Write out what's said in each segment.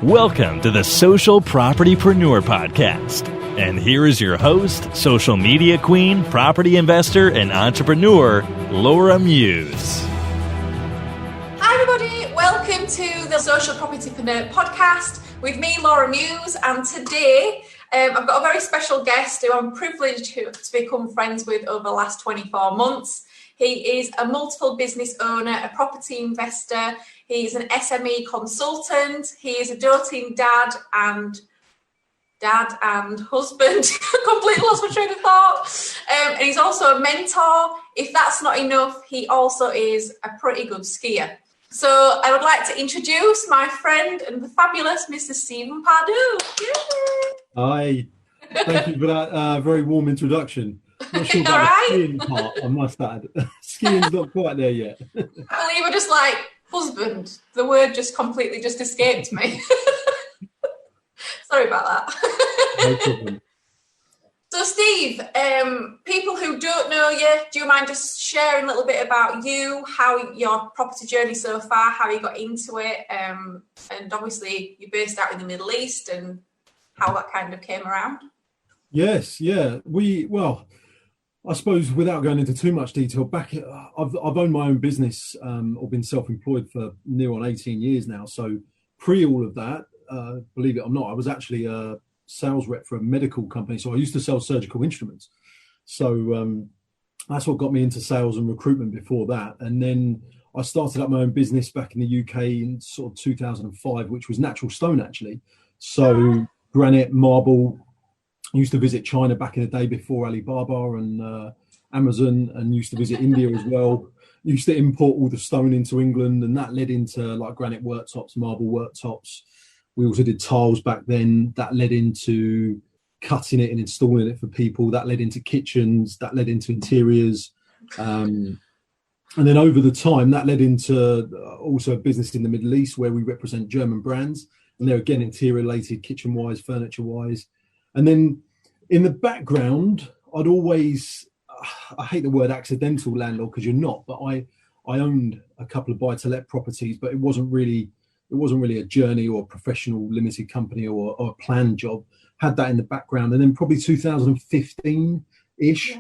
Welcome to the Social PropertyPreneur podcast. And here is your host, social media queen, property investor, and entrepreneur, Laura Muse. Hi everybody, welcome to the Social PropertyPreneur podcast with me, Laura Muse, and today I've got a very special guest who I'm privileged to become friends with over the last 24 months. He is a multiple business owner, a property investor. He's an SME consultant. He is a doting dad and husband. Completely lost my train of thought. And he's also a mentor. If that's not enough, he also is a pretty good skier. So I would like to introduce my friend and the fabulous Mr. Steve Pardoe. Hi. Thank you for that very warm introduction. Not sure about the skiing part, I must add. Skiing's not quite there yet. I believe we're just like, husband. The word just completely just escaped me. Sorry about that. No problem. So Steve, people who don't know you, do you mind just sharing a little bit about you, how your property journey so far, how you got into it, and obviously you're based out in the Middle East and how that kind of came around? Yes, yeah. I suppose without going into too much detail, I've owned my own business or been self-employed for near on 18 years now. So pre all of that, believe it or not, I was actually a sales rep for a medical company. So I used to sell surgical instruments. So that's what got me into sales and recruitment before that. And then I started up my own business back in the UK in sort of 2005, which was natural stone actually. So granite, marble. I used to visit China back in the day before Alibaba and Amazon, and used to visit India as well. Used to import all the stone into England, and that led into like granite worktops, marble worktops. We also did tiles back then. That led into cutting it and installing it for people. That led into kitchens. That led into interiors. And then over the time, that led into also a business in the Middle East where we represent German brands. And they're again interior related, kitchen wise, furniture wise. And then in the background, I'd always, I hate the word accidental landlord because you're not, but I owned a couple of buy-to-let properties, but it wasn't really a journey or a professional limited company or a planned job. Had that in the background. And then probably 2015-ish,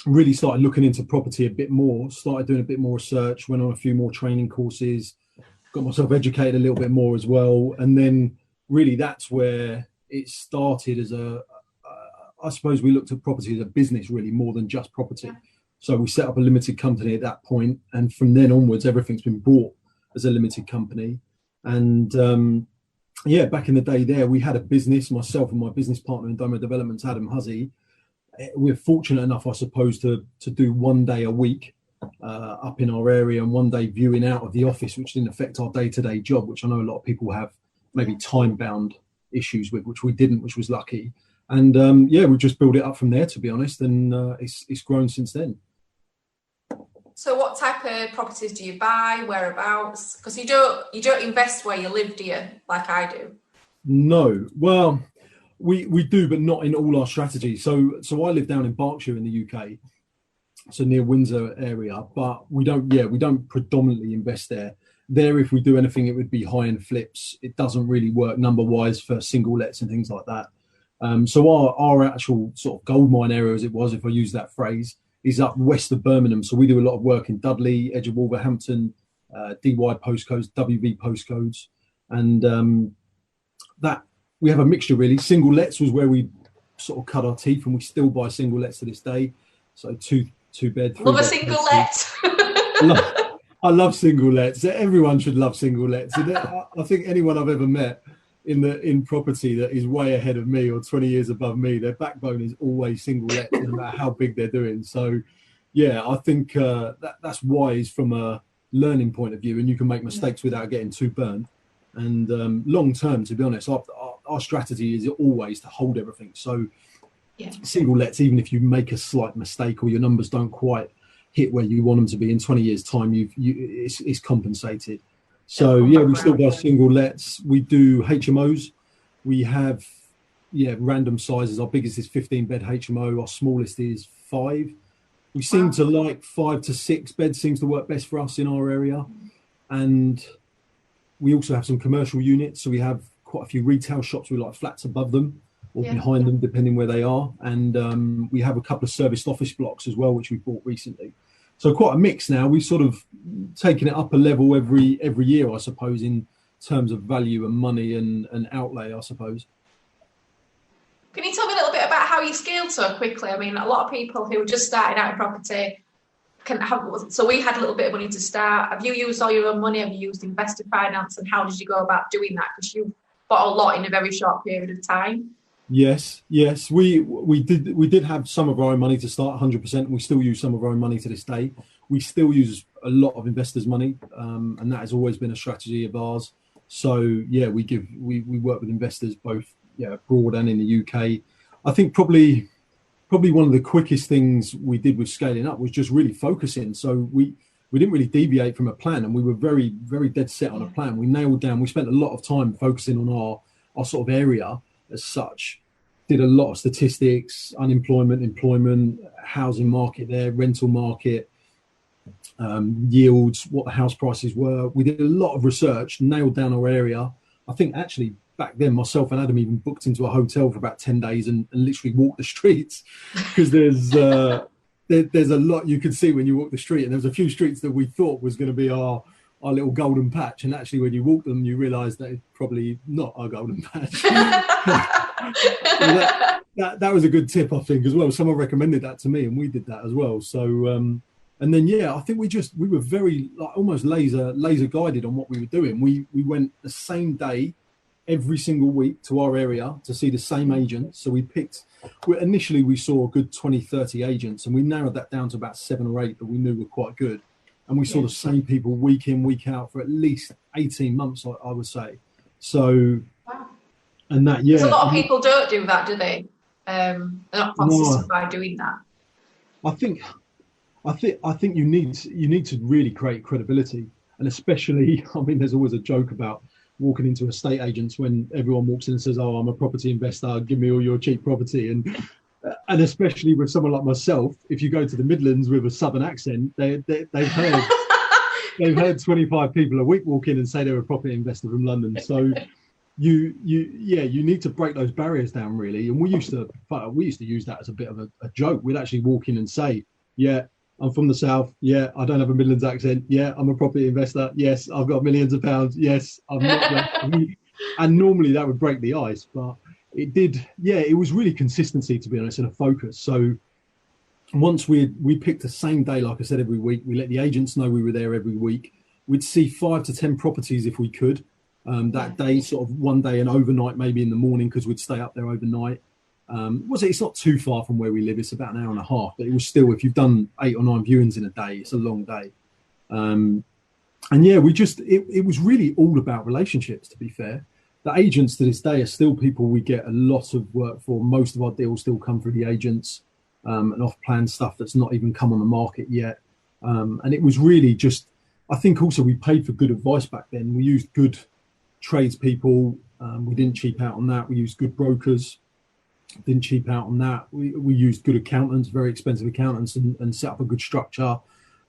really started looking into property a bit more, started doing a bit more research, went on a few more training courses, got myself educated a little bit more as well. And then really that's where it started as I suppose we looked at property as a business really more than just property. So we set up a limited company at that point, and from then onwards, everything's been bought as a limited company. And back in the day there, we had a business, myself and my business partner in DOMO Developments, Adam Huzzey. We're fortunate enough, I suppose, to do 1 day a week up in our area and 1 day viewing out of the office, which didn't affect our day-to-day job, which I know a lot of people have maybe time-bound issues with, which we didn't, which was lucky. And we just built it up from there, to be honest, and it's grown since then. So what type of properties do you buy, whereabouts? Because you don't invest where you live, do you, like I do? No, well, we do, but not in all our strategies. So I live down in Berkshire in the UK, so near Windsor area, but we don't predominantly invest there. There, if we do anything, it would be high-end flips. It doesn't really work number-wise for single lets and things like that. So our actual sort of goldmine area, as it was, if I use that phrase, is up west of Birmingham. So we do a lot of work in Dudley, edge of Wolverhampton, DY postcodes, WV postcodes, and that we have a mixture really. Single lets was where we sort of cut our teeth, and we still buy single lets to this day. So two bed. Love a single let. I love single lets. Everyone should love single lets. I think anyone I've ever met in property that is way ahead of me or 20 years above me, their backbone is always single lets, no matter how big they're doing. So, yeah, I think that's wise from a learning point of view, and you can make mistakes without getting too burnt. And long term, to be honest, our strategy is always to hold everything. So, single lets, even if you make a slight mistake or your numbers don't quite hit where you want them to be in 20 years time, it's compensated. So we still buy single lets. We do HMOs. We have random sizes. Our biggest is 15 bed HMO. Our smallest is 5. We seem to like 5 to 6 beds seems to work best for us in our area. And we also have some commercial units. So we have quite a few retail shops with like flats above them or Yeah. behind them, depending where they are. And we have a couple of serviced office blocks as well, which we bought recently. So quite a mix now. We've sort of taken it up a level every year, I suppose, in terms of value and money and outlay, I suppose. Can you tell me a little bit about how you scaled so quickly? I mean, a lot of people who are just starting out in property can have, so we had a little bit of money to start. Have you used all your own money? Have you used investor finance? And how did you go about doing that? Because you bought a lot in a very short period of time. Yes. We did have some of our own money to start, 100%. We still use some of our own money to this day. We still use a lot of investors' money, and that has always been a strategy of ours. So yeah, we work with investors both abroad and in the UK. I think probably one of the quickest things we did with scaling up was just really focusing. So we didn't really deviate from a plan, and we were very, very dead set on a plan. We nailed down. We spent a lot of time focusing on our sort of area as such. Did a lot of statistics, unemployment, employment, housing market there, rental market, yields, what the house prices were. We did a lot of research, nailed down our area. I think actually back then myself and Adam even booked into a hotel for about 10 days and literally walked the streets, because there's a lot you could see when you walk the street, and there was a few streets that we thought was going to be our little golden patch, and actually when you walk them you realize that it's probably not our golden patch. that was a good tip, I think, as well. Someone recommended that to me and we did that as well. So and then I think we were very almost laser guided on what we were doing. We went the same day every single week to our area to see the same agents. So initially we saw a good 20-30 agents, and we narrowed that down to about 7 or 8 that we knew were quite good. And we saw the same people week in, week out for at least 18 months, I would say. So, wow. And that, Because a lot of people don't do that, do they? They're not consistent by doing that. I think you need to really create credibility, and especially, I mean, there's always a joke about walking into estate agents when everyone walks in and says, "Oh, I'm a property investor. Give me all your cheap property." And especially with someone like myself, if you go to the Midlands with a southern accent, they've heard 25 people a week walk in and say they're a property investor from London. So you need to break those barriers down, really. And we used to use that as a bit of a joke. We'd actually walk in and say, "Yeah, I'm from the south. Yeah, I don't have a Midlands accent. Yeah, I'm a property investor. Yes, I've got millions of pounds. Yes, I'm not." And normally that would break the ice, but it did. Yeah, it was really consistency, to be honest, and a focus. So once we picked the same day, like I said, every week, we let the agents know we were there every week. We'd see 5 to 10 properties if we could that day, sort of one day and overnight, maybe in the morning, because we'd stay up there overnight. It's not too far from where we live. It's about an hour and a half, but it was still, if you've done 8 or 9 viewings in a day, it's a long day. And yeah, it was really all about relationships, to be fair. The agents to this day are still people we get a lot of work for. Most of our deals still come through the agents, and off-plan stuff that's not even come on the market yet. And it was really just, I think also we paid for good advice back then. We used good tradespeople. We didn't cheap out on that. We used good brokers. Didn't cheap out on that. We used good accountants, very expensive accountants, and set up a good structure.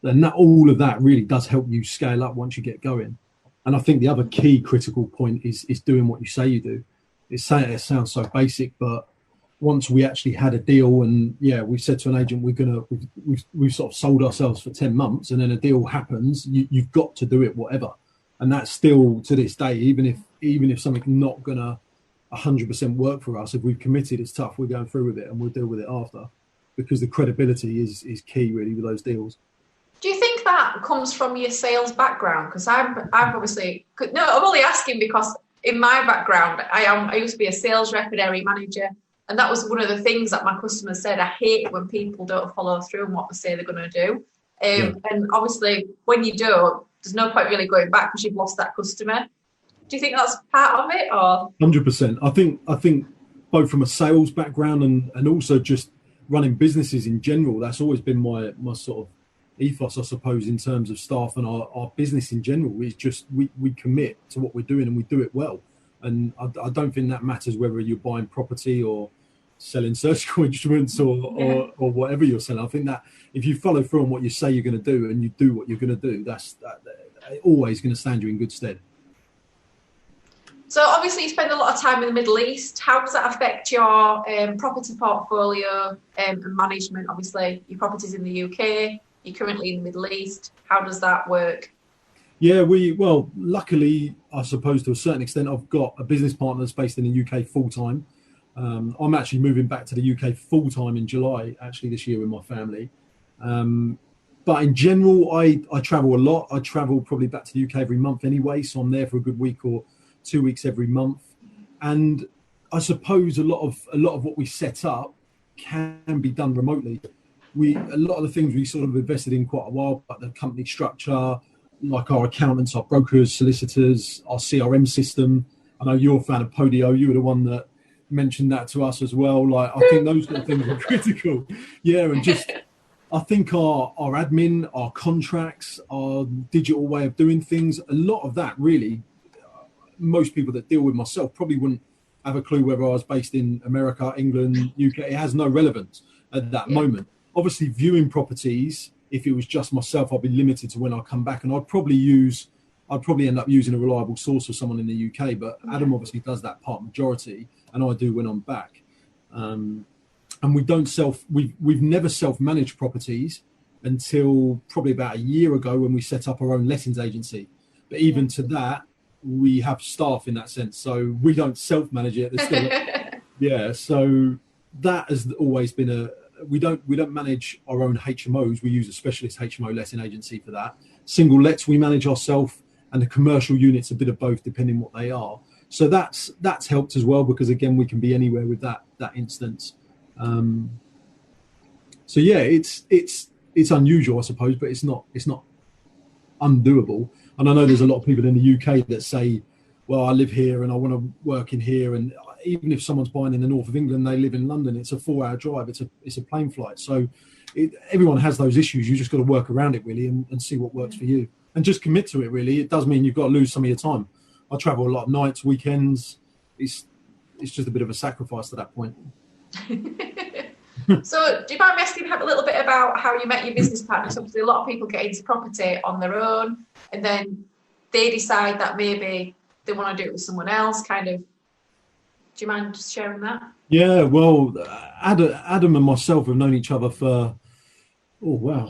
And all of that really does help you scale up once you get going. And I think the other key critical point is doing what you say you do. It sounds so basic, but once we actually had a deal, and we said to an agent, we've sort of sold ourselves for 10 months, and then a deal happens, you've got to do it whatever. And that's still to this day, even if something's not gonna 100% work for us, if we've committed, it's tough. We're going through with it, and we'll deal with it after, because the credibility is key really with those deals. Do you think that comes from your sales background? Because I'm only asking because in my background, I used to be a sales rep and area manager, and that was one of the things that my customers said. I hate when people don't follow through on what they say they're going to do. And obviously, when you don't, there's no point really going back because you've lost that customer. Do you think that's part of it, or? 100%. I think both from a sales background and also just running businesses in general, that's always been my sort of ethos, I suppose, in terms of staff and our business in general. Is just we commit to what we're doing and we do it well. And I don't think that matters whether you're buying property or selling surgical instruments or whatever you're selling. I think that if you follow through on what you say you're going to do and you do what you're going to do, that's always going to stand you in good stead. So obviously you spend a lot of time in the Middle East. How does that affect your property portfolio and management? Obviously your property's in the UK, you're currently in the Middle East. How does that work? Yeah, well, luckily, I suppose to a certain extent, I've got a business partner that's based in the UK full time. I'm actually moving back to the UK full time in July, actually this year with my family. But in general, I travel a lot. I travel probably back to the UK every month anyway, so I'm there for a good week or 2 weeks every month. And I suppose a lot of what we set up can be done remotely. A lot of the things we sort of invested in quite a while, like the company structure, like our accountants, our brokers, solicitors, our CRM system. I know you're a fan of Podio. You were the one that mentioned that to us as well. Like, I think those kind of things are critical. Yeah, and just I think our admin, our contracts, our digital way of doing things, a lot of that really, most people that deal with myself probably wouldn't have a clue whether I was based in America, England, UK. It has no relevance at that moment. Obviously, viewing properties, if it was just myself, I'd be limited to when I come back, and I'd probably end up using a reliable source of someone in the UK. But Adam obviously does that part majority, and I do when I'm back. And we've never self-managed properties until probably about a year ago when we set up our own lettings agency. But even to that, we have staff in that sense, so we don't self-manage it. So that has always been we don't manage our own HMOs. We use a specialist HMO letting agency for that. Single lets we manage ourselves, and the commercial units a bit of both, depending what they are. So that's helped as well, because again we can be anywhere with that instance. So yeah, it's unusual, I suppose, but it's not undoable. And I know there's a lot of people in the UK that say, well, I live here and I want to work in here, and even if someone's buying in the north of England, they live in London, it's a 4-hour drive, it's a plane flight. So everyone has those issues. You just got to work around it really and see what works for you, and just commit to it really. It does mean you've got to lose some of your time. I travel a lot of nights, weekends. It's just a bit of a sacrifice at that point. So do you mind me asking a little bit about how you met your business partner? So obviously a lot of people get into property on their own, and then they decide that maybe they want to do it with someone else, kind of. Do you mind just sharing that? Yeah, well, Adam and myself have known each other for,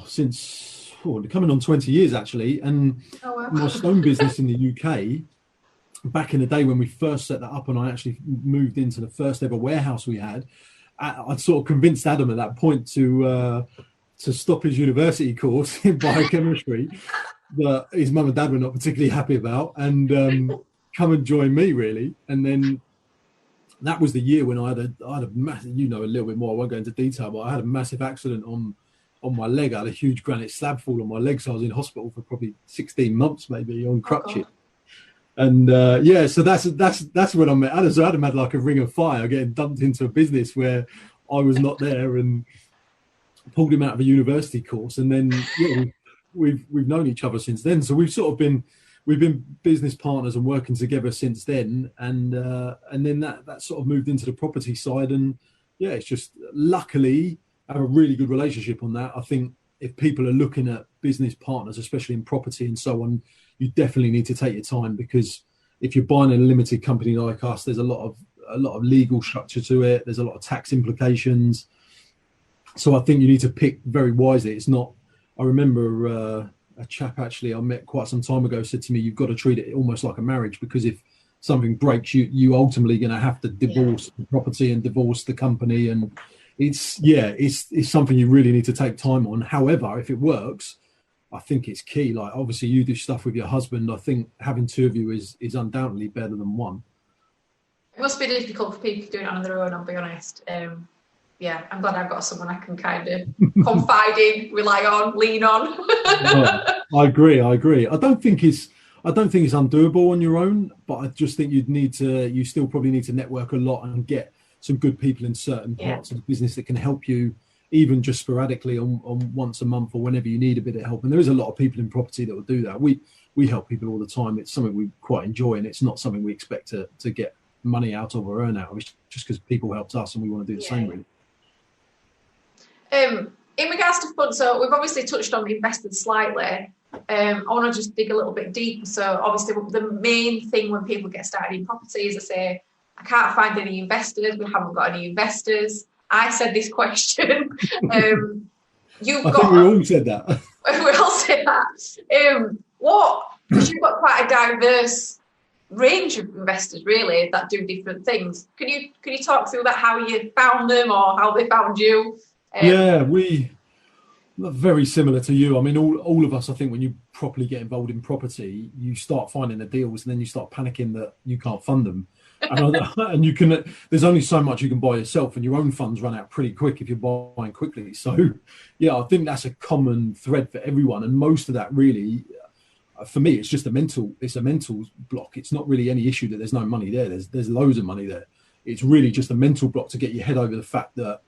since coming on 20 years actually. And my stone business in the UK, back in the day when we first set that up and I actually moved into the first ever warehouse we had, I'd sort of convinced Adam at that point to stop his university course in biochemistry that his mum and dad were not particularly happy about, and come and join me really. And then that was the year when I had a massive, a little bit more, I won't go into detail, but I had a massive accident on my leg. I had a huge granite slab fall on my leg, so I was in hospital for probably 16 months maybe on crutches. And so that's when I met Adam. So Adam had like a ring of fire, getting dumped into a business where I was not there, and pulled him out of a university course. And then we've known each other since then. So we've been business partners and working together since then. And then that sort of moved into the property side. And it's just luckily I have a really good relationship on that. I think if people are looking at business partners, especially in property and so on, you definitely need to take your time, because if you're buying a limited company like us, there's a lot of legal structure to it. There's a lot of tax implications. So I think you need to pick very wisely. It's not. I remember a chap actually I met quite some time ago said to me, "You've got to treat it almost like a marriage, because if something breaks, you ultimately going to have to divorce the property and divorce the company." And it's something you really need to take time on. However, if it works, I think it's key. Like obviously you do stuff with your husband. I think having two of you is undoubtedly better than one. It must be difficult for people doing it on their own, I'll be honest. I'm glad I've got someone I can kind of confide in, rely on, lean on. I agree. I don't think it's undoable on your own, but I just think you still probably need to network a lot and get some good people in certain parts of the business that can help you, even just sporadically on once a month or whenever you need a bit of help. And there is a lot of people in property that will do that. We help people all the time. It's something we quite enjoy, and it's not something we expect to get money out of or earn out of. It's just because people helped us and we want to do the same really. In regards to funds, so we've obviously touched on the investors slightly. I want to just dig a little bit deeper. So obviously the main thing when people get started in property is they say, I can't find any investors. We haven't got any investors. I said this question. I think we all said that. We all said that. Because you've got quite a diverse range of investors, really, that do different things. Can you talk through that, how you found them or how they found you? We very similar to you. I mean, all of us, I think, when you properly get involved in property, you start finding the deals and then you start panicking that you can't fund them. And you can, there's only so much you can buy yourself, and your own funds run out pretty quick if you're buying quickly. So yeah, I think that's a common thread for everyone. And most of that really, for me, it's just a mental block. It's not really any issue that there's no money there. There's loads of money there. It's really just a mental block to get your head over the fact that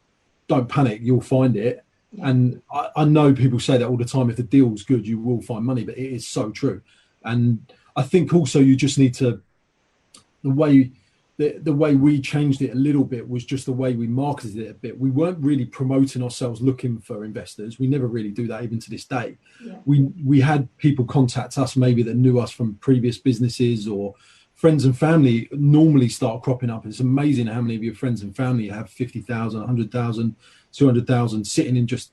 don't panic, you'll find it. Yeah. And I know people say that all the time, if the deal's good, you will find money, but it is so true. And I think also you just need to, the way we changed it a little bit was just the way we marketed it a bit. We weren't really promoting ourselves looking for investors. We never really do that even to this day. Yeah. We had people contact us maybe that knew us from previous businesses, or friends and family normally start cropping up. It's amazing how many of your friends and family have 50,000, 100,000, 200,000 sitting in just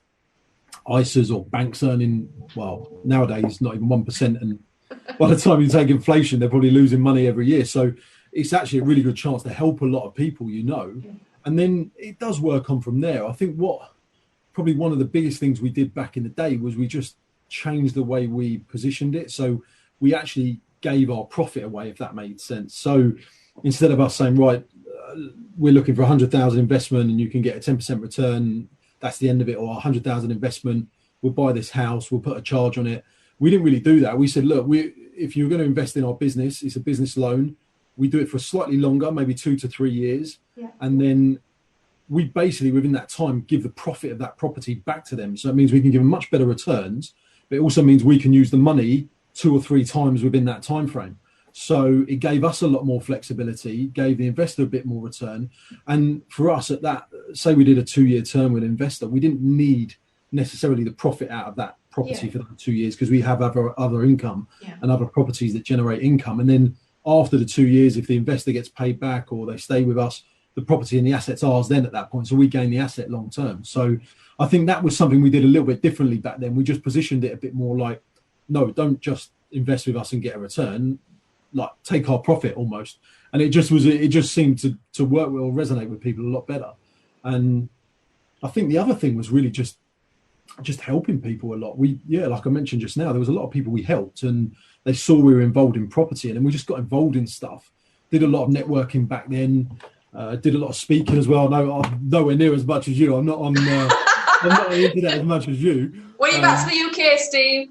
ISAs or banks earning, well, nowadays not even 1%. And by the time you take inflation, they're probably losing money every year. So it's actually a really good chance to help a lot of people, and then it does work on from there. I think probably one of the biggest things we did back in the day was we just changed the way we positioned it. So we actually gave our profit away, if that made sense. So instead of us saying, right, we're looking for 100,000 investment and you can get a 10% return, that's the end of it, or 100,000 investment, we'll buy this house, we'll put a charge on it. We didn't really do that. We said, look, if you're going to invest in our business, it's a business loan. We do it for slightly longer, maybe 2 to 3 years. Yeah. And then we basically, within that time, give the profit of that property back to them. So it means we can give them much better returns, but it also means we can use the money 2 or 3 times within that time frame. So it gave us a lot more flexibility, gave the investor a bit more return. And for us at that, say we did a 2-year term with an investor, we didn't need necessarily the profit out of that property for that 2 years, because we have other income and other properties that generate income. And then after the 2 years, if the investor gets paid back or they stay with us, the property and the asset's ours then at that point. So we gain the asset long term. So I think that was something we did a little bit differently back then. We just positioned it a bit more like, no, don't just invest with us and get a return, like take our profit almost. And it just seemed to work well, resonate with people a lot better. And I think the other thing was really just helping people a lot. Like I mentioned just now, there was a lot of people we helped, and they saw we were involved in property, and then we just got involved in stuff. Did a lot of networking back then. Did a lot of speaking as well. No, I'm nowhere near as much as you. I'm not on I'm not on the internet as much as you. When are you back to the UK, Steve?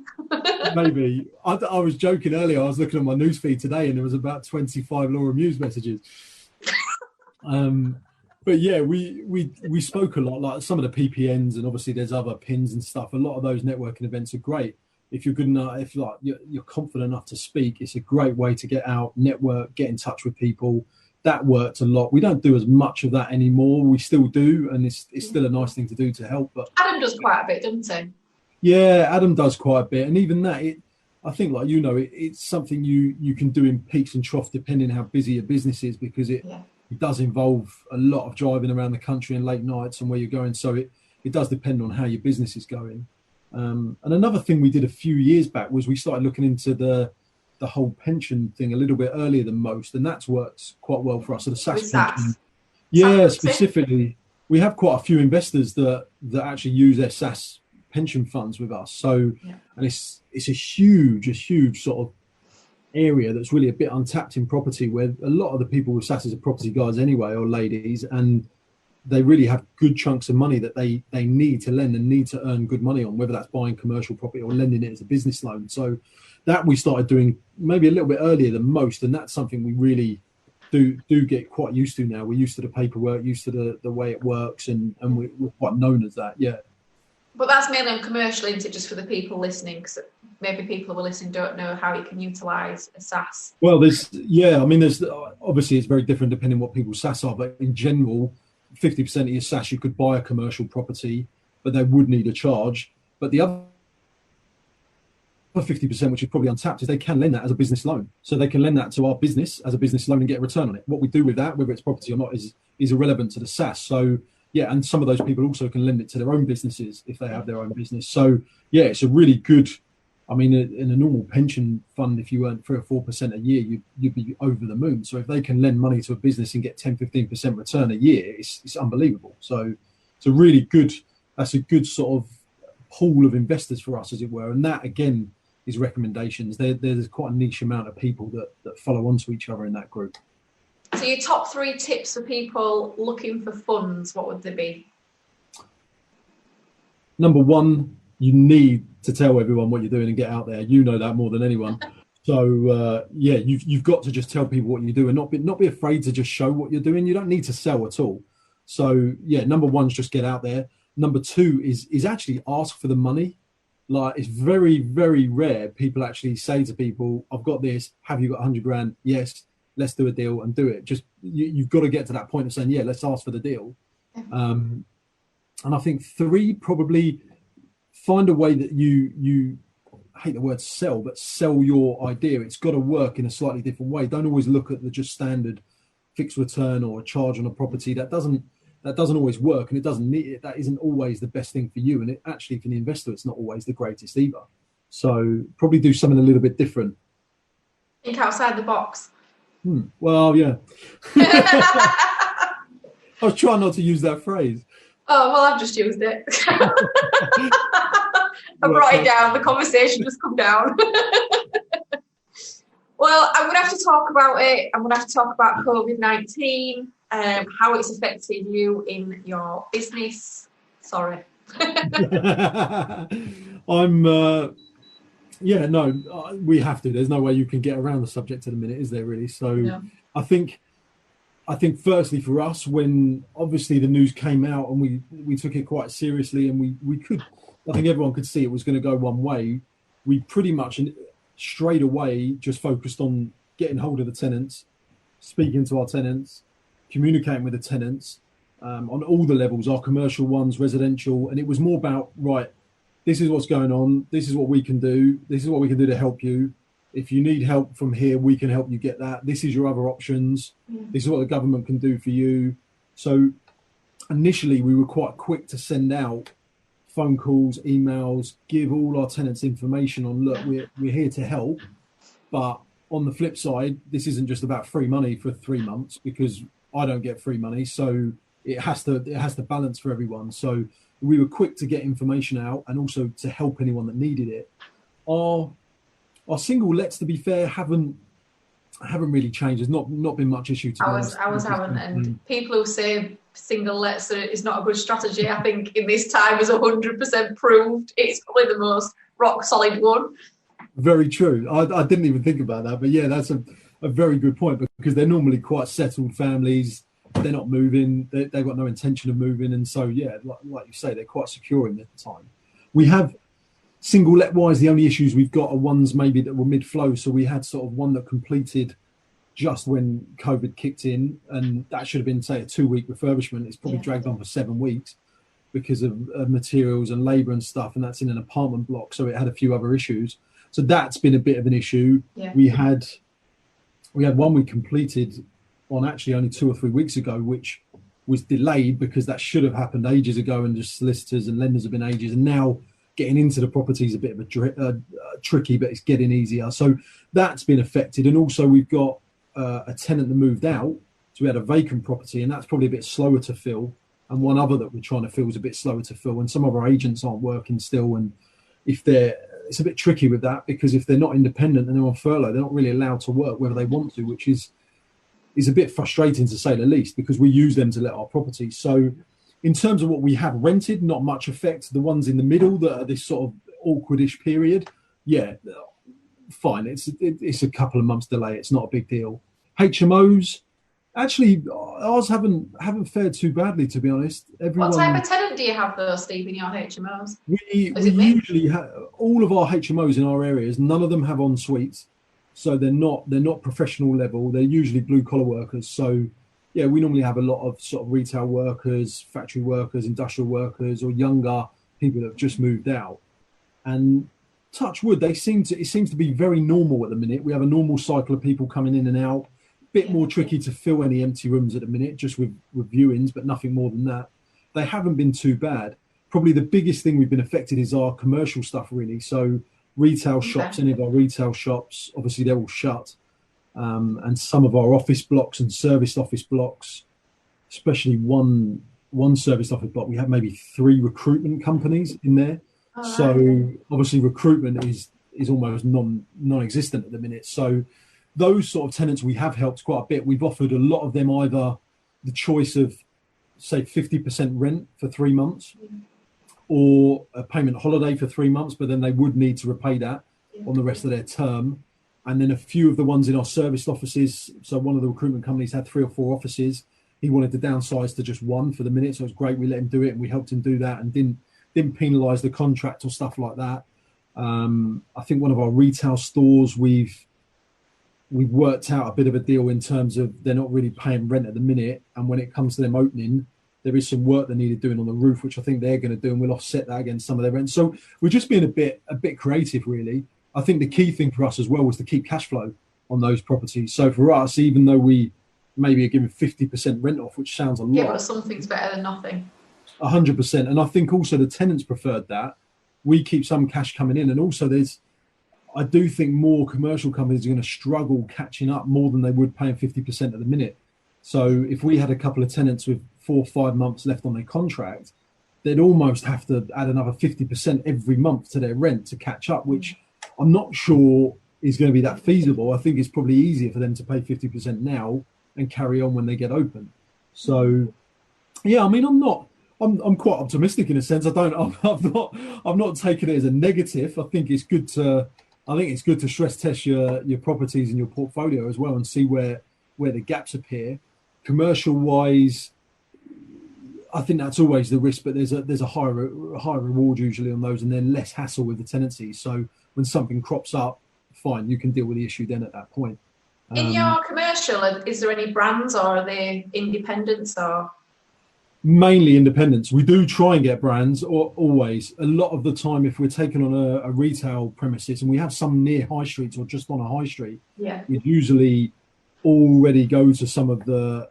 Maybe. I was joking earlier. I was looking at my newsfeed today, and there was about 25 Laura Muse messages. But yeah, we spoke a lot, like some of the PPNs, and obviously there's other pins and stuff. A lot of those networking events are great. If you're good enough, if like you're confident enough to speak, it's a great way to get out, network, get in touch with people. That worked a lot. We don't do as much of that anymore. We still do, and it's still a nice thing to do to help. But Adam does quite a bit, doesn't he? Yeah, Adam does quite a bit, and even that, I think, like it's something you can do in peaks and troughs depending how busy your business is, because it does involve a lot of driving around the country and late nights and where you're going. So it does depend on how your business is going. And another thing we did a few years back was we started looking into the whole pension thing a little bit earlier than most, and that's worked quite well for us. So the SASS pension, specifically, we have quite a few investors that actually use their SASS pension funds with us. So, and it's a huge sort of area that's really a bit untapped in property, where a lot of the people with SASS are property guys anyway, or ladies, and they really have good chunks of money that they need to lend and need to earn good money on, whether that's buying commercial property or lending it as a business loan. So that we started doing maybe a little bit earlier than most, and that's something we really do get quite used to now. We're used to the paperwork, used to the way it works, and we're quite known as that. Yeah. But that's mainly on commercial, isn't it, just for the people listening? Because maybe people who are listening don't know how you can utilise a SASS. Well, there's obviously it's very different depending what people's SASS are, but in general, 50% of your SASS you could buy a commercial property, but they would need a charge. But the other 50%, which is probably untapped, is they can lend that as a business loan. So they can lend that to our business as a business loan and get a return on it. What we do with that, whether it's property or not, is irrelevant to the SASS. So yeah, and some of those people also can lend it to their own businesses if they have their own business. So yeah, it's a really good, I mean, in a normal pension fund, if you earn 3 or 4% a year, you'd be over the moon. So if they can lend money to a business and get 10, 15% return a year, it's unbelievable. So it's a really good, that's a good sort of pool of investors for us, as it were. And that, again, is recommendations. There's quite a niche amount of people that follow onto each other in that group. So your top 3 tips for people looking for funds, what would they be? Number 1, you need to tell everyone what you're doing and get out there. You know that more than anyone. So yeah, you've got to just tell people what you do and not be afraid to just show what you're doing. You don't need to sell at all. So yeah, number 1 is just get out there. Number 2 is actually ask for the money. Like, it's very, very rare people actually say to people, I've got this, have you got 100 grand? Yes, let's do a deal and do it. Just you've got to get to that point of saying, yeah, let's ask for the deal. And I think 3, probably find a way that you I hate the word sell, but sell your idea. It's got to work in a slightly different way. Don't always look at the just standard fixed return or a charge on a property. That doesn't always work, and that isn't always the best thing for you. And it actually, for the investor, it's not always the greatest either. So probably do something a little bit different. Think outside the box. Well, yeah. I was trying not to use that phrase. Oh, well, I've just used it. I brought it down. The conversation just come down. Well, I'm going to have to talk about it. I'm going to have to talk about COVID-19, how it's affected you in your business. Sorry. We have to. There's no way you can get around the subject at the minute, is there really? So yeah. I think firstly for us, when obviously the news came out and we took it quite seriously, and I think everyone could see it was going to go one way. We pretty much straight away just focused on getting hold of the tenants, speaking to our tenants, communicating with the tenants on all the levels, our commercial ones, residential. And it was more about, right, this is what's going on. This is what we can do. This is what we can do to help you. If you need help from here, we can help you get that. This is your other options. This is what the government can do for you. So initially we were quite quick to send out phone calls, emails, give all our tenants information on, look, we're here to help. But on the flip side, this isn't just about free money for 3 months, because I don't get free money. So it has to balance for everyone. So we were quick to get information out and also to help anyone that needed it. Our single lets, to be fair, haven't really changed. There's not been much issue. I haven't, and people who say single lets is not a good strategy, I think in this time is 100% proved. It's probably the most rock solid one. Very true. I didn't even think about that, but yeah, that's a very good point, because they're normally quite settled families. They're not moving. They've got no intention of moving, and so yeah, like you say, they're quite secure in the time. We have single let wise, the only issues we've got are ones maybe that were mid flow. So we had sort of one that completed just when COVID kicked in, and that should have been, say, a 2-week refurbishment. It's probably dragged on for 7 weeks because of materials and labour and stuff, and that's in an apartment block, so it had a few other issues. So that's been a bit of an issue. Yeah. We had one we completed on actually only 2 or 3 weeks ago, which was delayed because that should have happened ages ago, and just solicitors and lenders have been ages, and now getting into the property is a bit of a tricky, but it's getting easier. So that's been affected. And also we've got a tenant that moved out, so we had a vacant property, and that's probably a bit slower to fill, and one other that we're trying to fill is a bit slower to fill, and some of our agents aren't working still, and it's a bit tricky with that, because if they're not independent and they're on furlough, they're not really allowed to work whether they want to, which is a bit frustrating to say the least, because we use them to let our property. So in terms of what we have rented, not much effect. The ones in the middle that are this sort of awkwardish period, yeah, fine. It's a couple of months delay. It's not a big deal. HMOs, actually, ours haven't fared too badly, to be honest. What type of tenant do you have, though, Steve, in your HMOs? We usually have all of our HMOs in our areas. None of them have en suites, so they're not professional level. They're usually blue collar workers. So yeah, we normally have a lot of sort of retail workers, factory workers, industrial workers, or younger people that have just moved out. And touch wood, it seems to be very normal at the minute. We have a normal cycle of people coming in and out. Bit more tricky to fill any empty rooms at the minute, just with viewings, but nothing more than that. They haven't been too bad. Probably the biggest thing we've been affected is our commercial stuff, really. So retail shops, any of our retail shops, obviously they're all shut. And some of our office blocks and serviced office blocks, especially one serviced office block, we have maybe 3 recruitment companies in there. So obviously recruitment is almost non-existent at the minute. So those sort of tenants we have helped quite a bit. We've offered a lot of them either the choice of, say, 50% rent for 3 months or a payment holiday for 3 months, but then they would need to repay that on the rest of their term. And then a few of the ones in our serviced offices, so one of the recruitment companies had 3 or 4 offices. He wanted to downsize to just 1 for the minute, so it was great. We let him do it and we helped him do that and didn't penalise the contract or stuff like that. I think one of our retail stores, we've worked out a bit of a deal in terms of they're not really paying rent at the minute, and when it comes to them opening, there is some work they needed doing on the roof, which I think they're going to do, and we'll offset that against some of their rent. So we're just being a bit creative, really. I think the key thing for us as well was to keep cash flow on those properties. So for us, even though we maybe are giving 50% rent off, which sounds a lot, yeah, but something's better than nothing. 100%, and I think also the tenants preferred that. We keep some cash coming in, and also I do think more commercial companies are going to struggle catching up more than they would paying 50% at the minute. So if we had a couple of tenants with 4 or 5 months left on their contract, they'd almost have to add another 50% every month to their rent to catch up, which I'm not sure is going to be that feasible. I think it's probably easier for them to pay 50% now and carry on when they get open. So, yeah, I mean, I'm quite optimistic in a sense. I'm not taking it as a negative. I think it's good to stress test your properties and your portfolio as well and see where the gaps appear. Commercial wise, I think that's always the risk, but there's a higher reward usually on those, and then less hassle with the tenancies. So when something crops up, fine, you can deal with the issue then at that point. In your commercial, is there any brands, or are they independents or? Mainly independents. We do try and get brands, or always. A lot of the time, if we're taking on a retail premises, and we have some near high streets or just on a high street, we usually already go to some of the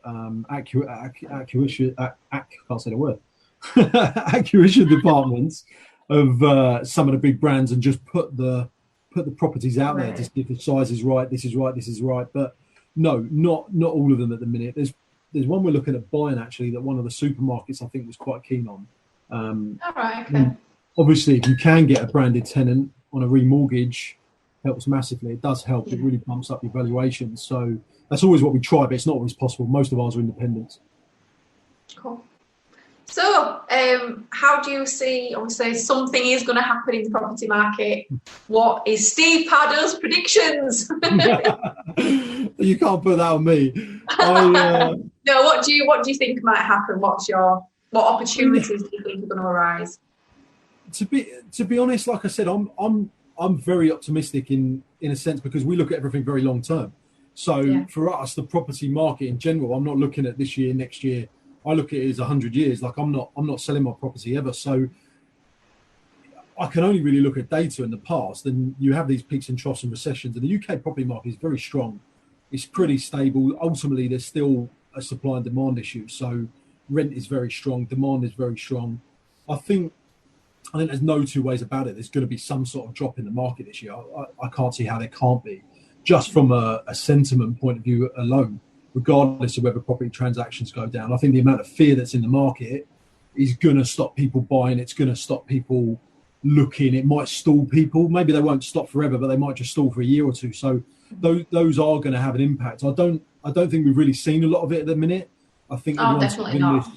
acquisition departments of some of the big brands and just put the properties out there to see if the size is right, this is right. But no, not all of them at the minute. There's one we're looking at buying actually that one of the supermarkets I think was quite keen on. All right, okay. Obviously, if you can get a branded tenant on a remortgage, helps massively. It does help. It really bumps up your valuation. So that's always what we try, but it's not always possible. Most of ours are independents. Cool. So, how do you see, obviously, something is going to happen in the property market. What is Steve Pardoe's predictions? You can't put that on me. No, what do you think might happen? What opportunities do you think are going to arise? To be honest, like I said, I'm very optimistic in a sense because we look at everything very long term. So for us, the property market in general, I'm not looking at this year, next year. I look at it as 100 years. Like I'm not selling my property ever. So I can only really look at data in the past, and you have these peaks and troughs and recessions. And the UK property market is very strong. It's pretty stable. Ultimately, there's still a supply and demand issue. So rent is very strong. Demand is very strong. I think there's no two ways about it. There's going to be some sort of drop in the market this year. I can't see how there can't be, just from a sentiment point of view alone, regardless of whether property transactions go down. I think the amount of fear that's in the market is going to stop people buying. It's going to stop people looking. It might stall people. Maybe they won't stop forever, but they might just stall for a year or two. So those are going to have an impact. I don't think we've really seen a lot of it at the minute. I think definitely not.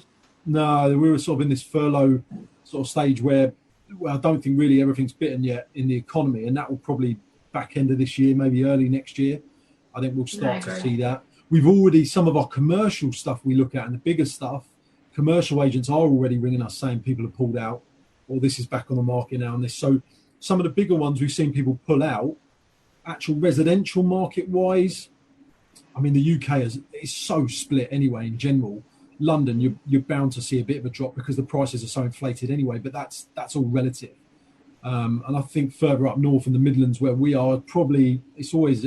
We were sort of in this furlough sort of stage where I don't think really everything's bitten yet in the economy, and that will probably back end of this year, maybe early next year. I think we'll start to see that. We've already, some of our commercial stuff we look at and the bigger stuff, commercial agents are already ringing us saying people have pulled out, or this is back on the market now and this. So some of the bigger ones we've seen people pull out. Actual residential market wise, I mean, the UK is so split anyway in general. London, you're bound to see a bit of a drop because the prices are so inflated anyway, but that's all relative. And I think further up north in the Midlands where we are, probably it's always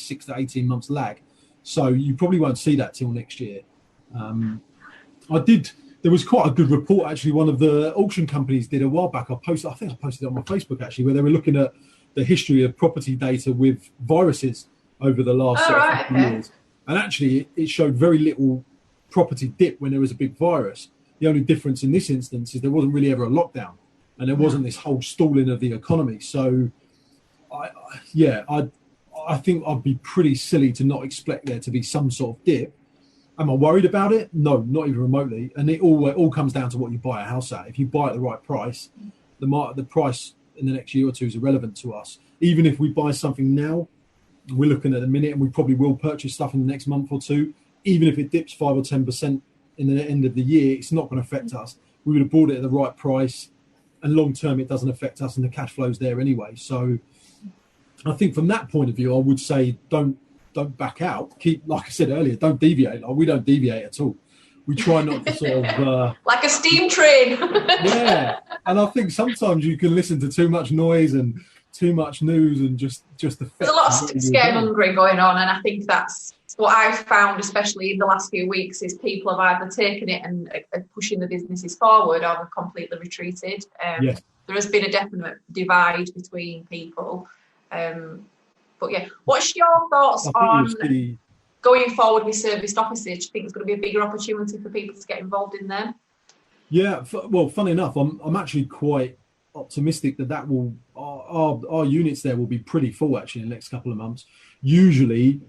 6 to 18 months lag. So you probably won't see that till next year. There was quite a good report actually. One of the auction companies did a while back. I think I posted it on my Facebook actually, where they were looking at the history of property data with viruses over the last few years. And actually it showed very little property dip when there was a big virus. The only difference in this instance is there wasn't really ever a lockdown and there wasn't this whole stalling of the economy. So I think I'd be pretty silly to not expect there to be some sort of dip. Am I worried about it? No, not even remotely. And it all comes down to what you buy a house at. If you buy at the right price, the price in the next year or two is irrelevant to us. Even if we buy something now, we're looking at a minute, and we probably will purchase stuff in the next month or two. Even if it dips 5 or 10% in the end of the year, it's not going to affect us. We would have bought it at the right price, and long term, it doesn't affect us, and the cash flow's there anyway. So, I think from that point of view, I would say don't back out. Keep, like I said earlier, don't deviate. Like, we don't deviate at all. We try not to sort of like a steam train. Yeah, and I think sometimes you can listen to too much noise and too much news and just there's a lot of scaremongering going on, and I think that's what I've found, especially in the last few weeks, is people have either taken it and are pushing the businesses forward, or have completely retreated. Yes. There has been a definite divide between people. But yeah, what's your thoughts on going forward with serviced offices? Do you think there's going to be a bigger opportunity for people to get involved in them? Yeah, well, funny enough, I'm actually quite optimistic that will our units there will be pretty full actually in the next couple of months. Usually,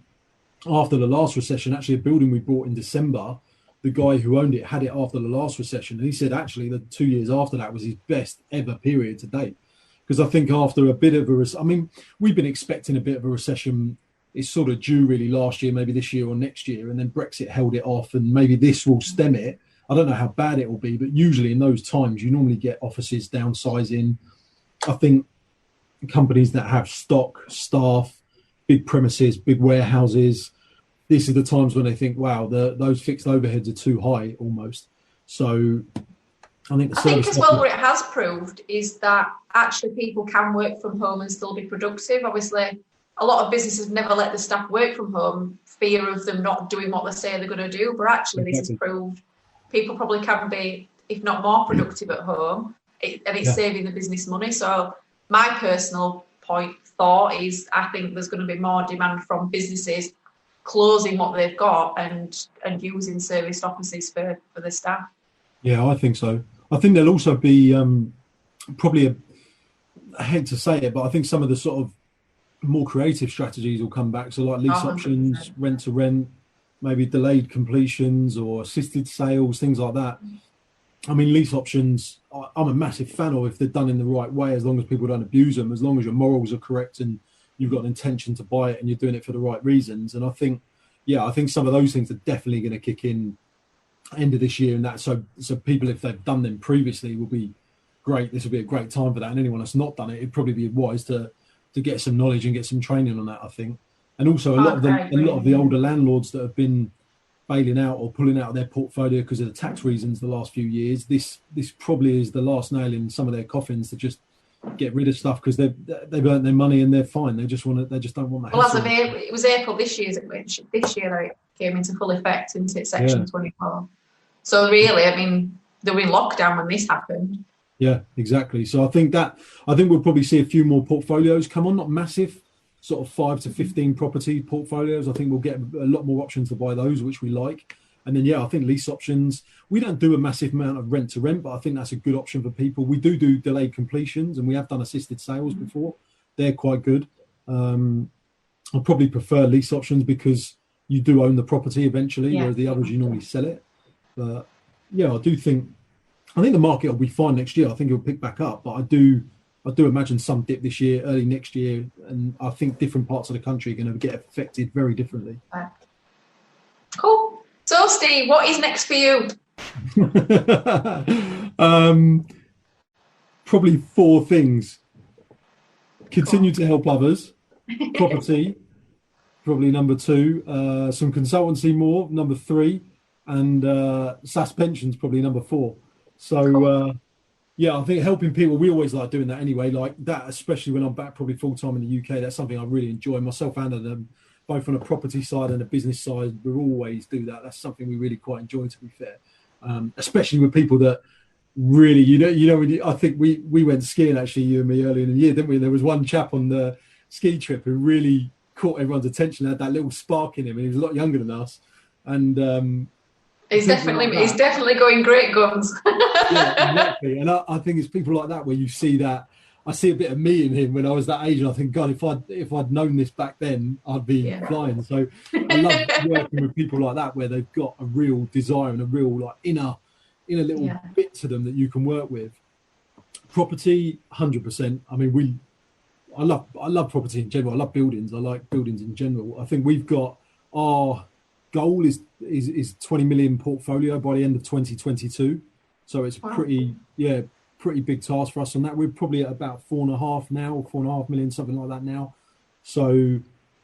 after the last recession, actually a building we bought in December, the guy who owned it had it after the last recession, and he said actually the 2 years after that was his best ever period to date. Because I think after a bit of we've been expecting a bit of a recession. It's sort of due really last year, maybe this year or next year, and then Brexit held it off, and maybe this will stem it. I don't know how bad it will be, but usually in those times, you normally get offices downsizing. I think companies that have stock, staff, big premises, big warehouses, this is the times when they think, wow, those fixed overheads are too high almost. So I think as well what it has proved is that actually people can work from home and still be productive. Obviously, a lot of businesses never let the staff work from home, fear of them not doing what they say they're going to do. But actually, This has proved people probably can be, if not more productive at home, and it's saving the business money. So my personal thought is I think there's going to be more demand from businesses closing what they've got and using serviced offices for the staff. Yeah, I think so. I think there'll also be probably I hate to say it, but I think some of the sort of more creative strategies will come back. So like lease 100%. Options, rent to rent, maybe delayed completions or assisted sales, things like that. I mean, lease options, I'm a massive fan of if they're done in the right way, as long as people don't abuse them, as long as your morals are correct and you've got an intention to buy it and you're doing it for the right reasons. And I think some of those things are definitely going to kick in end of this year, and that so people, if they've done them previously, will be great. This will be a great time for that. And anyone that's not done it, it'd probably be wise to get some knowledge and get some training on that, I think. And also a lot of the older landlords that have been bailing out or pulling out of their portfolio because of the tax reasons the last few years, this probably is the last nail in some of their coffins to just get rid of stuff because they've earned their money and they're fine. They just don't want the well, as of it was April this year that it came into full effect into Section 24. So really, I mean, they were in lockdown when this happened. Yeah, exactly. So I think we'll probably see a few more portfolios come on, not massive, sort of 5 to 15 property portfolios. I think we'll get a lot more options to buy those, which we like. And then, I think lease options, we don't do a massive amount of rent to rent, but I think that's a good option for people. We do delayed completions, and we have done assisted sales before. They're quite good. I probably prefer lease options because you do own the property eventually, whereas the others, you normally sell it. But I think the market will be fine next year. I think it'll pick back up, but I do imagine some dip this year, early next year, and I think different parts of the country are going to get affected very differently. Cool. So, Steve, what is next for you? Probably 4 things. Continue to help others. Property, probably number 2. Some consultancy more, number 3. And SASS pensions, probably number 4. So, Yeah, I think helping people, we always like doing that anyway, like that, especially when I'm back probably full time in the UK. That's something I really enjoy. Myself and them, both on a property side and a business side, we always do that. That's something we really quite enjoy, to be fair. Especially with people that really, I think we went skiing, actually, you and me, earlier in the year, didn't we? There was one chap on the ski trip who really caught everyone's attention, had that little spark in him, and he was a lot younger than us. And he's definitely going great guns. Yeah, exactly. And I think it's people like that where you see that. I see a bit of me in him when I was that age, and I think, God, if I'd known this back then, I'd be flying. So I love working with people like that where they've got a real desire and a real like inner little bit to them that you can work with. Property, 100%. I mean, I love property in general. I love buildings. I like buildings in general. I think we've got our goal is 20 million portfolio by the end of 2022. So it's pretty big task for us on that. We're probably at about 4.5 million, something like that now. So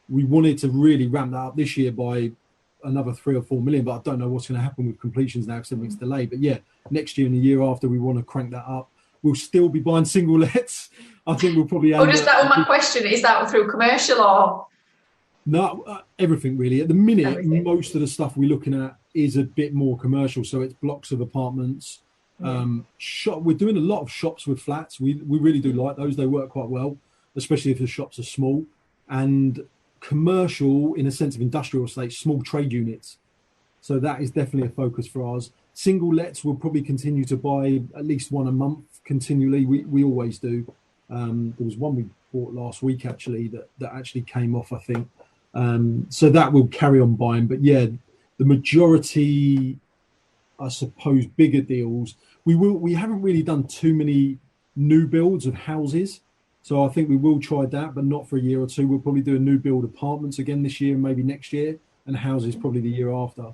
we wanted to really ramp that up this year by another 3 or 4 million, but I don't know what's going to happen with completions now because everything's delayed. But yeah, next year and the year after, we want to crank that up. We'll still be buying single lets. I think we'll probably. Just that was my question. Is that through commercial or? No, everything really. At the minute, most of the stuff we're looking at is a bit more commercial. So it's blocks of apartments. We're doing a lot of shops with flats. We really do like those. They work quite well, especially if the shops are small. And commercial, in a sense of industrial estate, small trade units. So that is definitely a focus for us. Single lets will probably continue to buy at least one a month continually. We always do. There was one we bought last week actually that actually came off, I think. So that will carry on buying. But yeah, the majority, I suppose, bigger deals. We haven't really done too many new builds of houses. So I think we will try that, but not for a year or two. We'll probably do a new build apartments again this year, maybe next year, and houses probably the year after.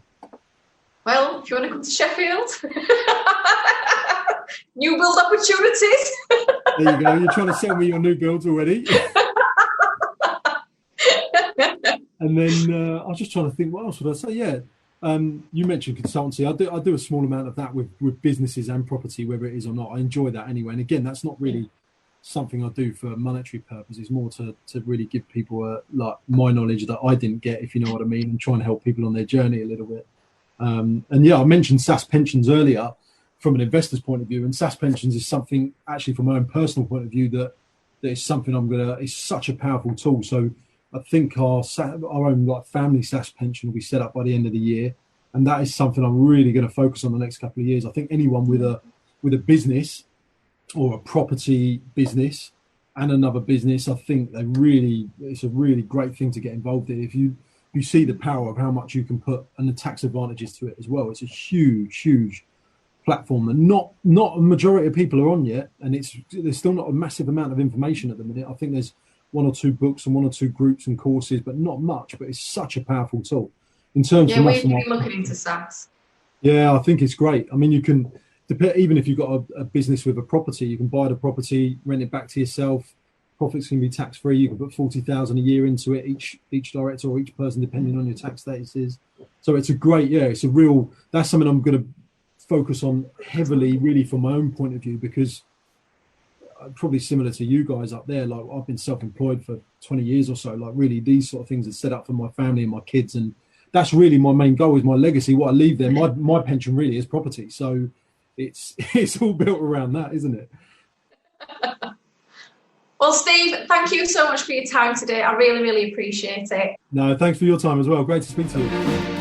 Well, if you want to come to Sheffield, new build opportunities. There you go. You're trying to sell me your new builds already. And then I was just trying to think, what else would I say? Yeah, you mentioned consultancy. I do a small amount of that with businesses and property, whether it is or not. I enjoy that anyway. And again, that's not really something I do for monetary purposes. More to really give people like my knowledge that I didn't get, if you know what I mean, and try and help people on their journey a little bit. And yeah, I mentioned SASS pensions earlier from an investor's point of view, and SASS pensions is something actually from my own personal point of view that is something it's such a powerful tool. So I think our own like family SASS pension will be set up by the end of the year, and that is something I'm really going to focus on the next couple of years. I think anyone with a business or a property business and another business, I think it's a really great thing to get involved in. If you see the power of how much you can put and the tax advantages to it as well. It's a huge platform that not a majority of people are on yet, and there's still not a massive amount of information at the minute. I think there's 1 or 2 books and 1 or 2 groups and courses, but not much. But it's such a powerful tool in terms of. We've been looking into SASS. Yeah, I think it's great. I mean, you can even if you've got a business with a property, you can buy the property, rent it back to yourself. Profits can be tax free. You can put 40,000 a year into it, each director or each person, depending on your tax statuses. So it's that's something I'm going to focus on heavily, really, from my own point of view, because probably similar to you guys up there, like I've been self-employed for 20 years or so. Like really, these sort of things are set up for my family and my kids, and that's really my main goal, is my legacy. What I leave there, my pension really is property. So it's all built around that, isn't it? Well, Steve, thank you so much for your time today. I really, really appreciate it. No, thanks for your time as well. Great to speak to you.